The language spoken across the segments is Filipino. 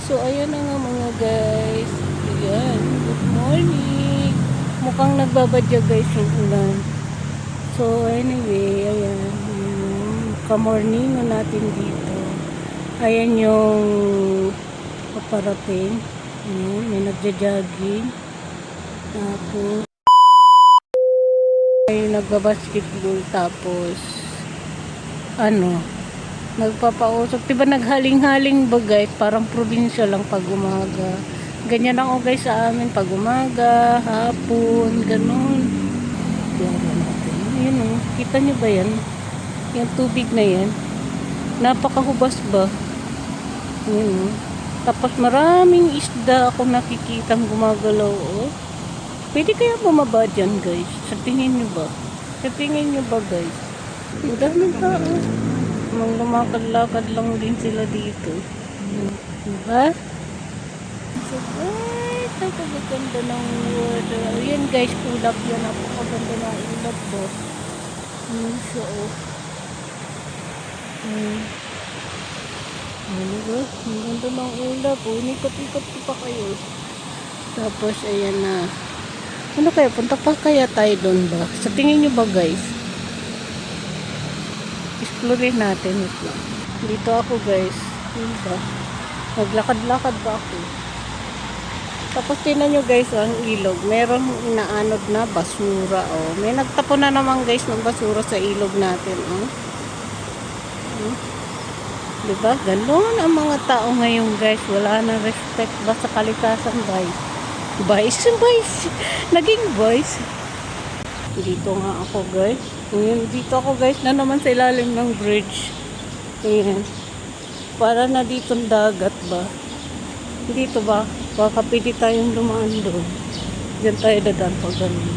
So, ayan na nga mga guys. Ayan, good morning. Mukhang nagbabadya guys yung ulan. So, anyway, ayan. Yung kamorning natin dito. Ayan yung paparating. Ayan, may nagja-jogging. Tapos, ay nagbabasketball. Tapos, nagpapausok. Diba naghaling-haling ba guys? Parang probinsya lang pag umaga. Ganyan ako guys sa amin pag umaga, hapon, ganun. Yan natin. Ayun o. Kita nyo ba yan? Yung tubig na yan. Napakahubas ba? Ayun o. Tapos maraming isda ako nakikitang gumagalaw o. Pwede kaya bumaba dyan guys? Sa tingin nyo ba? Sa tingin nyo ba guys? Ang daming tao. Mang lumakad-lakad lang din sila dito. Diba? So guys, ang kagaganda ng water. Ayan guys, ulap yan. Napakaganda ng ulap po. Ayan siya oh. Ano ba? Ang ganda ng ulap oh. Nikot-ikot pa kayo. Tapos ayan na. Ano kaya? Punta pa kaya tayo doon ba? Sa tingin nyo ba guys? Explore natin ito. Dito ako guys. Diba? Naglakad-lakad ba ako? Tapos tinan nyo guys ang ilog. Meron inaanod na basura. Oh. May nagtapo na naman guys ng basura sa ilog natin. Oh. Diba? Ganon ang mga tao ngayon guys. Wala na respect ba sa kalikasan guys? Vice. Naging vice. Dito nga ako guys. Ayan, dito ako guys na naman sa ilalim ng bridge. Ayan. Para na dito dagat ba? Dito ba? Baka pwede tayong dumaan doon. Diyan tayo dadaan pag ganun.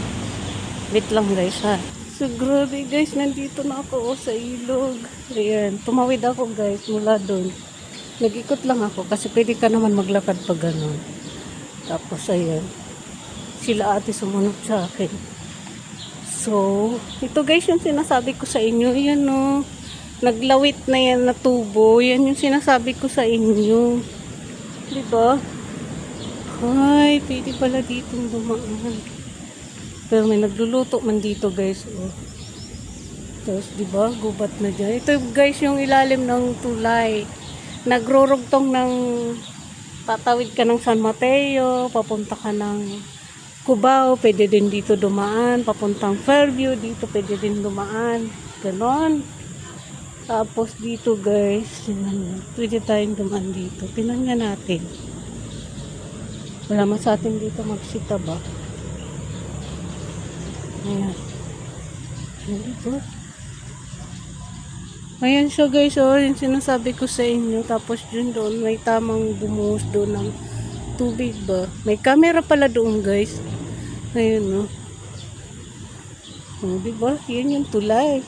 Wait lang guys ha. So grabe guys, nandito na ako sa ilog. Ayan. Tumawid ako guys mula doon. Nag-ikot lang ako kasi pwede ka naman maglakad pag ganun. Tapos ayan. Sila ate sumunod sa akin. So, ito guys yung sinasabi ko sa inyo. Yan o. Naglawit na yan na tubo. Yan yung sinasabi ko sa inyo. Diba? Ay, pwede pala ditong dumaan. Pero may nagluluto man dito guys. Oh. Tapos diba, gubat na dyan. Ito guys yung ilalim ng tulay. Nagrurugtong ng tatawid ka ng San Mateo. Papunta ka ng Cubao, pwede din dito dumaan. Papuntang Fairview, dito pwede din dumaan. Ganon. Tapos dito guys, pwede tayong dumaan dito. Tingnan nga natin. Wala man sa atin dito magsita ba? Ayan. Dito. Ayan siya guys, oh, yung sinasabi ko sa inyo. Tapos yun doon, may tamang bumuhos doon ng tubig ba? May camera pala doon guys. Ayun no. Oh, diba? Yan yung tulay.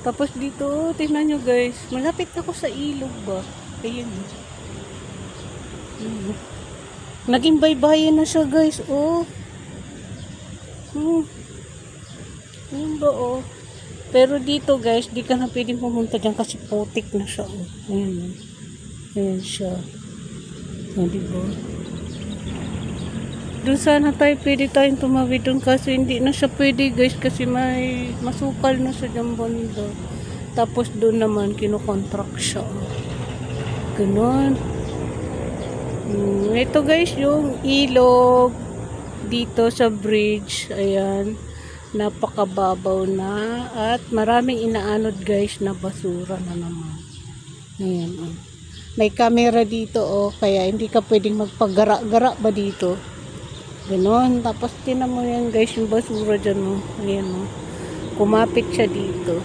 Tapos dito, tingnan nyo guys. Malapit ako sa ilog ba? Ayun. Naging baybayin na siya guys. Oh. Ayun ba oh. Pero dito guys, di ka na pwedeng pumunta dyan kasi putik na siya. Oh. Ayun. Ayun siya. Oh, diba? Doon sana tayo pwede tayong tumawid doon kasi hindi na siya pwede guys kasi may masukal na sa dyan banda. Tapos doon naman kinokontract siya. Ganon. Ito guys yung ilog dito sa bridge. Ayan. Napakababaw na at maraming inaanod guys na basura na naman. Ayan. Oh. May camera dito oh kaya hindi ka pwedeng magpagara-gara ba dito. Ganon. Tapos tinan mo yan guys yung basura dyan oh. Ayan oh. Kumapit siya dito.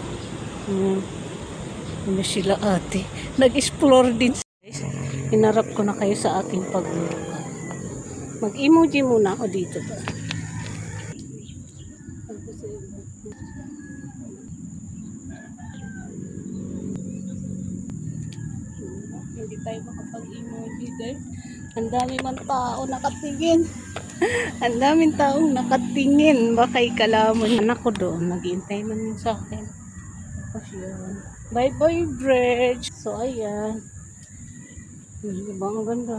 Ano sila ate. Nag-explore din guys. Hinarap ko na kayo sa aking paglulukan. Mag-emoji muna ako dito ba. Hindi tayo makapag-emoji guys. Ang dami man tao nakatingin. Ang daming taong nakatingin. Baka ikalamon. Anak ko doon. Naghihintay man yun sa akin. Tapos yun. Bye bye bridge. So ayan. Diba ang ganda?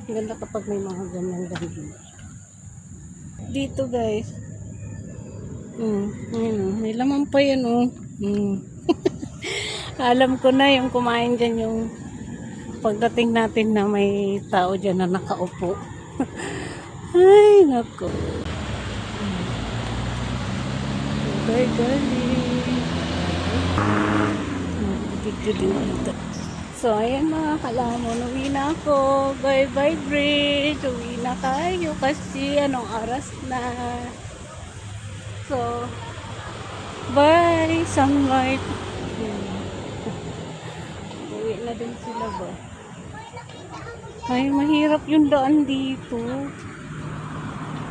Ang ganda kapag may mga ganyan ganda. Dito guys. Ayun, oh. May laman pa yan oh. Alam ko na yung kumain dyan yung pagdating natin na may tao dyan na nakaupo. Ay, nako. Bye, galing. Video din ito. So, ayan mga kalamon. Uwi na ako. Bye-bye, bridge. Uwi na kayo kasi anong oras na. So, bye, sunlight. Uwi na din sila ba? Ay, mahirap yung daan dito.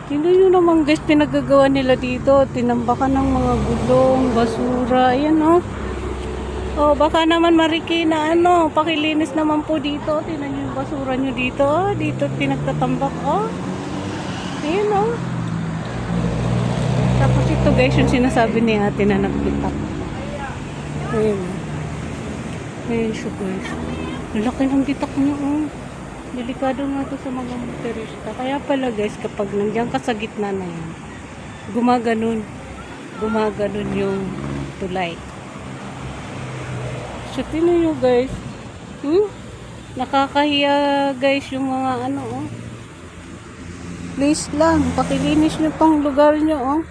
Hindi yun naman guys, pinagagawa nila dito. Tinambakan ng mga gulong, basura. Ayan oh. Oh, baka naman mariki na ano, pakilinis naman po dito. Tingnan niyo yung basura niyo dito. Dito pinagtatambak oh. Ayan oh. Tapos ito guys, yung sinasabi ni ate na nagbitak. Ayan. Ayan siya guys. Laki ng bitak niya oh. Delikado nga to sa mga motorista. Kaya pala guys, kapag nandiyan ka sa gitna na yan, gumaganon yung tulay. So, tinan nyo guys. Nakakahiya guys yung mga ano oh. Please lang, pakilinis nyo tong lugar nyo oh.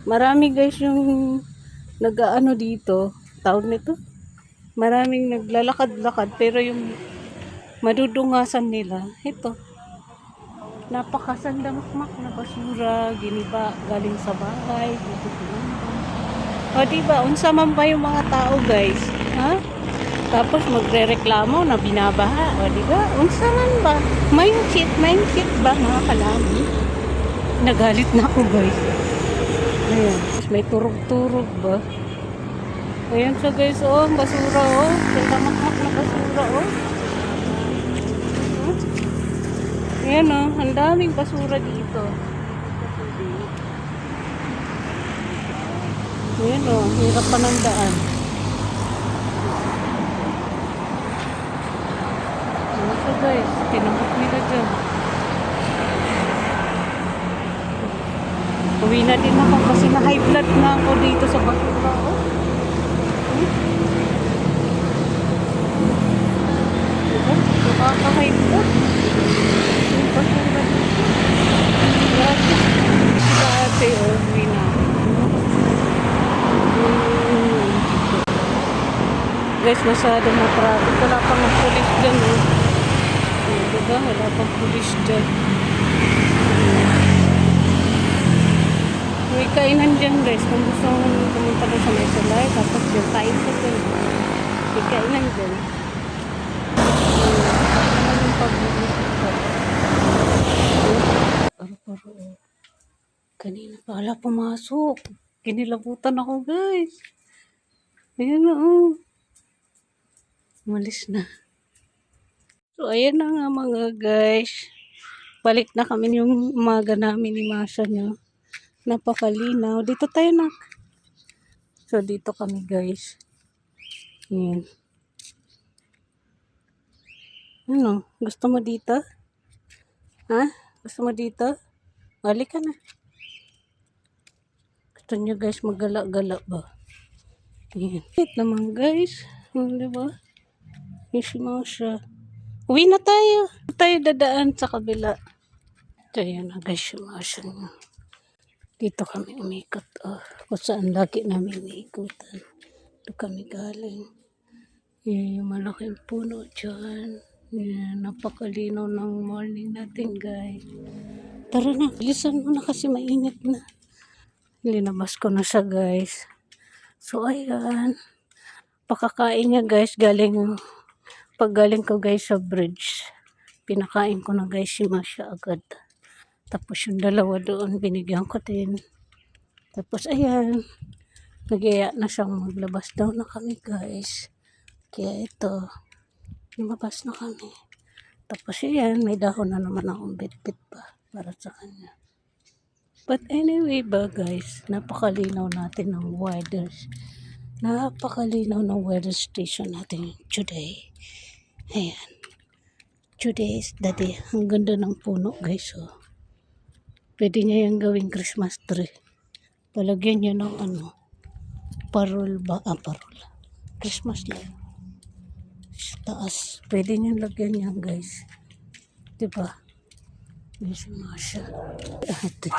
Marami guys yung nag-ano dito. Tawag nito. Maraming naglalakad-lakad pero yung madudungasan nila, ito. Napakasandamakmak na basura, giniba, galing sa bahay, dito pinundan. O diba, unsa man ba yung mga tao guys? Ha? Tapos magre-reklamo na binabaha. O diba, unsa man ba? Mindset ba mga kalami? Nagalit na ako guys. Ayan, may turog-turog ba? Ayan siya guys, oh, basura oh. Sandamakmak na basura oh. Ayan o, ang daming basura dito. Ayan o, hirap pa ng daan. Ayan so guys, tinamok nila dyan. Uwi na din ako kasi na high blood na ako dito sa basura o. Diba? Nakaka-high blood. Basura dito. Grabe. Dati o, uwi na. Guys, masyadong matraffic. Wala pang pulis dyan o. Diba? Wala pang pulis dyan. May kainan dyan guys. Kung gusto mong pumunta doon sa Mesolay, tapos yung kain ko dyan. May kainan dyan. Paro-paro. Kanina pa wala pumasok. Kinilabutan ako guys. Ayan na oh. Umalis na. So ayan na nga mga guys. Balik na kami yung umaga namin ni Masha niya. Napakalinaw. Dito tayo na. So dito kami guys. Ayan. Ano? Gusto mo dito? Ha? Gusto mo dito? Balik ka na. Gusto nyo guys magala-gala ba? Ayan. Wait naman guys. Diba? Yung si Masha. Uwi na tayo. Tayo dadaan sa kabila. So ayan na guys yung Masha niya. Dito kami umikot. Oh, kung saan lagi namin iikutan. Dito kami galing. Yan yung malaking puno dyan. Yan, napakalinaw ng morning natin guys. Tara na, bilisan mo na kasi mainit na. Linabas ko na siya guys. So ayan. Pakakain niya guys pag galing ko guys sa bridge. Pinakain ko na guys si Masha agad. Tapos yung dalawa doon binigyan ko din. Tapos ayan. Nagyaya na siyang maglabas daw na kami guys. Kaya ito. Lumabas na kami. Tapos yan, may dahon na naman akong bit-bit pa para sa kanya. But anyway ba guys, napakalinaw natin ng weather. Napakalinaw ng weather station natin today. Ayan. Today is the day. Ang ganda ng puno guys. Oh. Pwede niya yung gawing Christmas tree. Palagyan niya ng ano. Parol ba? Parol. Christmas light. Sa taas. Pwede niya lagyan niya guys. Diba? May siya. Ate.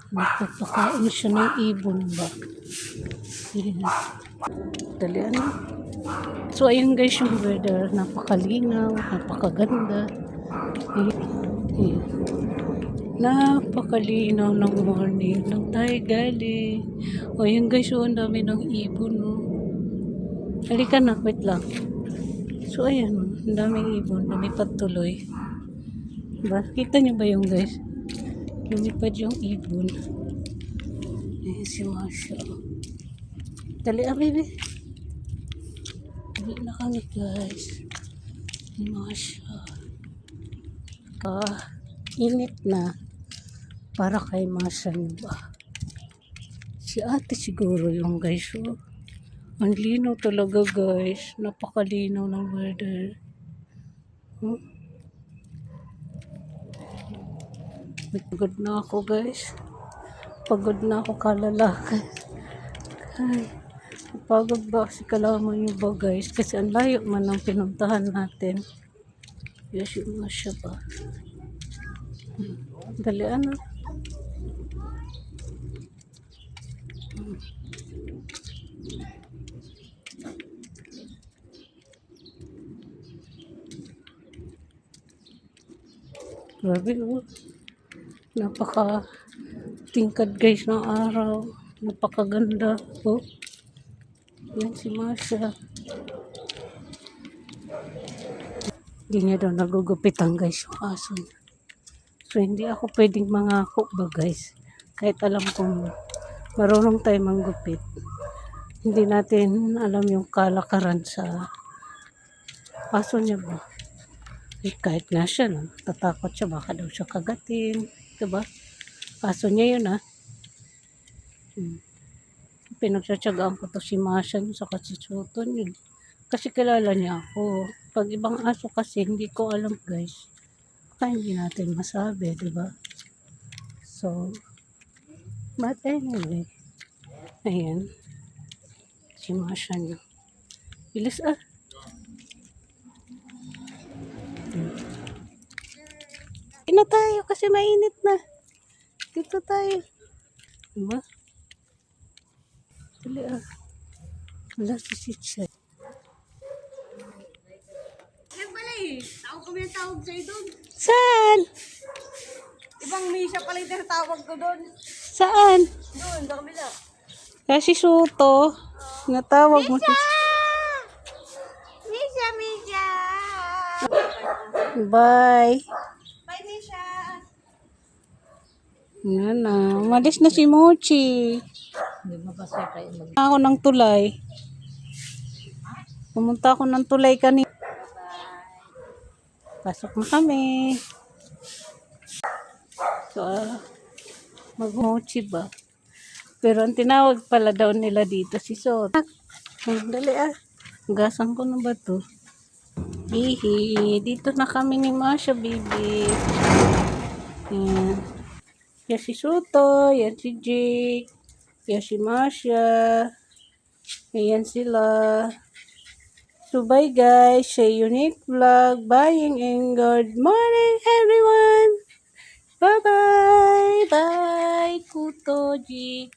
Nagpapakain siya ng ibon ba? Ayan. Dali ano. So ayun guys yung weather. Napakalinaw. Napakaganda. Ayan. Napakalinaw ng morning. Lang tayo galing. O yun guys, ang dami ng ibon. Oh. Halika na, wait lang. So ayan, ang daming ibon. Lumipad tuloy. Diba? Kita nyo ba yung guys? Lumipad yung ibon. Ayan si Masha. Dali baby. Dali na kami guys. Si Masha. Init na. Para kay Masha nyo ba? Si ate siguro yung guys. Oh. Ang linaw talaga guys. Napakalinaw ng weather. Pagod na ako guys. Pagod na ako kalalaki. Ay, pagod ba kasi kalaman nyo ba guys? Kasi ang layo man ang pinuntahan natin. Yes, yung Masha ba? Dali ano? Grabe oh. Napaka tingkad guys ng araw. Napakaganda oh. Yan si Masha. Hindi niya daw nagugupitan guys yung aso niya. So hindi ako pwedeng mangako ba guys. Kahit alam kong marunong tayo manggupit. Hindi natin alam yung kalakaran sa aso niya ba. Eh, kahit nga siya, no? Tatakot siya, baka daw siya kagatin. Diba? Aso niya yun, ha? Pinagtsatsagaan ko to si Masha sa kasisuton yun. Kasi kilala niya ako. Pag ibang aso kasi, hindi ko alam, guys. Kaya hindi natin masabi, diba? So, but anyway, ayan. Si Masha niya. Bilis, Ina tayo kasi mainit na. Dito tayo. Diba? Dali Wala si Sitsa. Yan pala eh. Tawag ko yung tawag sa'yo doon. Saan? Ibang Misha pala yung tinatawag ko doon. Saan? Doon, sa kabila. Kasi Suto. Natawag mo. Misha! Misha! Bye. Bye, Misha! Yan na. Umalis na si Mochi. Ako ng tulay. Pumunta ako ng tulay kanina. Pasok na kami. So, mag-mochi ba? Pero ang tinawag pala daw nila dito si Sot. Dali Gasan ko na ba to? Hihi. Dito na kami ni Masha, baby. Yan. Yan si Soto. Yan si Jake. Yan si Masha. Ayan sila. So, bye guys. Sa Unique Vlog. Bye and good morning, everyone. Bye-bye. Bye, Kuto, Jake.